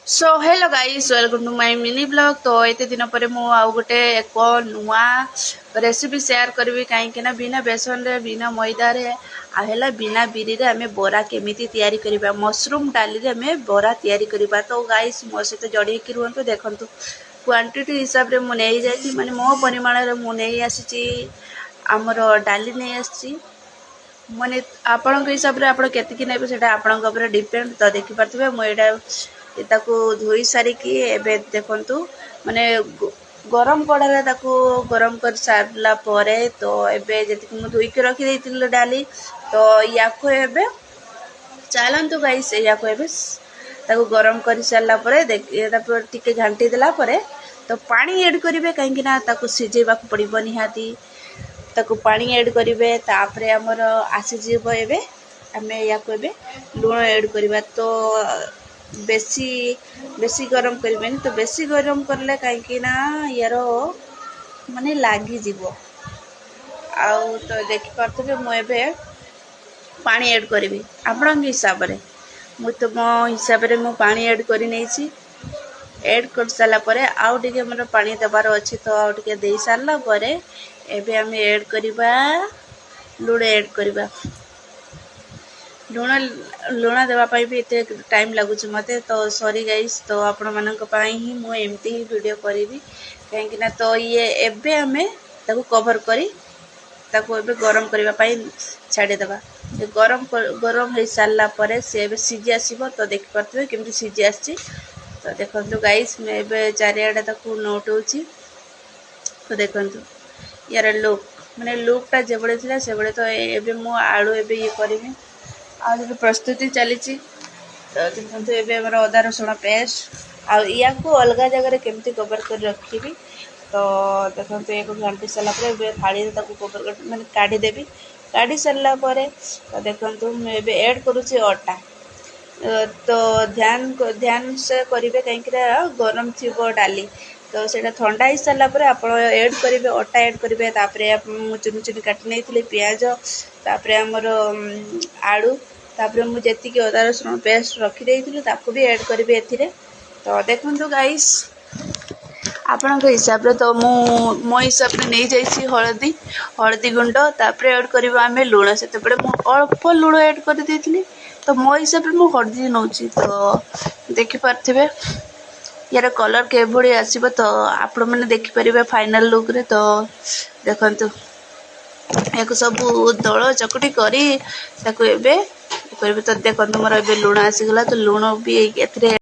So hello guys welcome to my mini blog. तो एते दिन पर मु आउ गोटे एक नुआ रेसिपी शेयर करबी कहीं बिना बेसन रे बिना मैदा रे आहेला बिना बिरी रे हमें बोरा केमिति तैयारी करबा मशरूम डाली रे हमें बोरा तैयारी करबा। तो गाइस मो से जड़ी के रुहंतु देखंतु क्वांटिटी हिसाब रे मु नै जाई माने मो परिमाण रे मु नै आसी हमर डाली नै आसी माने आपण हिसाब रे आपण केतिकी नेबे सेटा आपण ऊपर डिपेंड। तो देखि परथबे मो एटा ताकू धोई सारिकी एबे देखंतु माने गरम कड़ारे ताकू गरम कर सारला परे तो एबे जति मु धोई के रखी देतिल डाली तो याको एबे चलंतु गाइस याको एबे ताकू गरम कर सारला परे देख तापर टिके घांटी देला परे तो पानी ऐड करिवे काहे कि ना ताकू सिजेबा को पड़िबो निहाती ताकू पानी ऐड करिवे तापरे हमर आसी जीवो एबे हमें याको एबे लूण ऐड करिवा। तो बेसी बेसी गरम करबेनी तो बेसी गरम करले काहे ना यारो माने लागी जीवो आउ तो देखि परथबे मो एबे पानी ऐड करबी आपन हिसाब रे मु तो मो हिसाब रे मो पानी ऐड करि नै छी। ऐड कर साला परे आउ टिके हमर पानी दबार अछि तो आउ टिके देई सारला परे एबे हम ऐड करिबा लूण ऐड करिबा लुण देवा भी इतने टाइम लगुच मते तो सॉरी गाइस। तो आपण मानक ही मु एमती ही वीडियो करी कहीं ना तो ये एबे हमें ताको कवर करी ताको एबे गरम करबा पई छाड़ी देबा। ये गरम हो सारला परे से एबे सिझी आसीबो तो देख परथबे केमती सिझी आसी। तो देखंतु गाइस मैं एबे चारियाडे ताको नोटौची तो देखंतु यार लुक माने लुकटा जेबळे थिला सेबळे तो एबे मु आलू एबे ये करबी आज प्रस्तुति चली तो देखो ये हमारा अदा रसुण पेस्ट आ को अलग जगह केमती कवर कर रखी तो देखो एक घंटे सारापर थाली कवर कर मैंने काढ़ीदेवी काढ़ी सारा तो देखो मुझे ऐड करुँचे अटा तो ध्यान से करेंगे कहीं गरम थी डाली तो सेटा ठंडा हो सारापर आप ऐड करेंगे अटा ऐड करेंगे चुनी चुनी काटी नहीं पियाज तापर आमर आलू तापर मुझे अदा रसुण पेस्ट रखी ताकू भी ऐड करी एथिरे। तो देखो गाइस आपण हिसाब रे तो मो हिसाब से नहीं जाइए हलदी गुंड तापर ऐड करवा आम लुण से अल्प लुण ऐड कर देती तो मो हिसाब से हलदी नौची तो देखिपे यार कलर के भली आसो तो आपण मैंने देखिपारे फाइनल लुक रे। तो देखंतु या सब दल चकुटी करी ताकू एबे तो देखो मोर लुण आसीगला तो लुण भी ए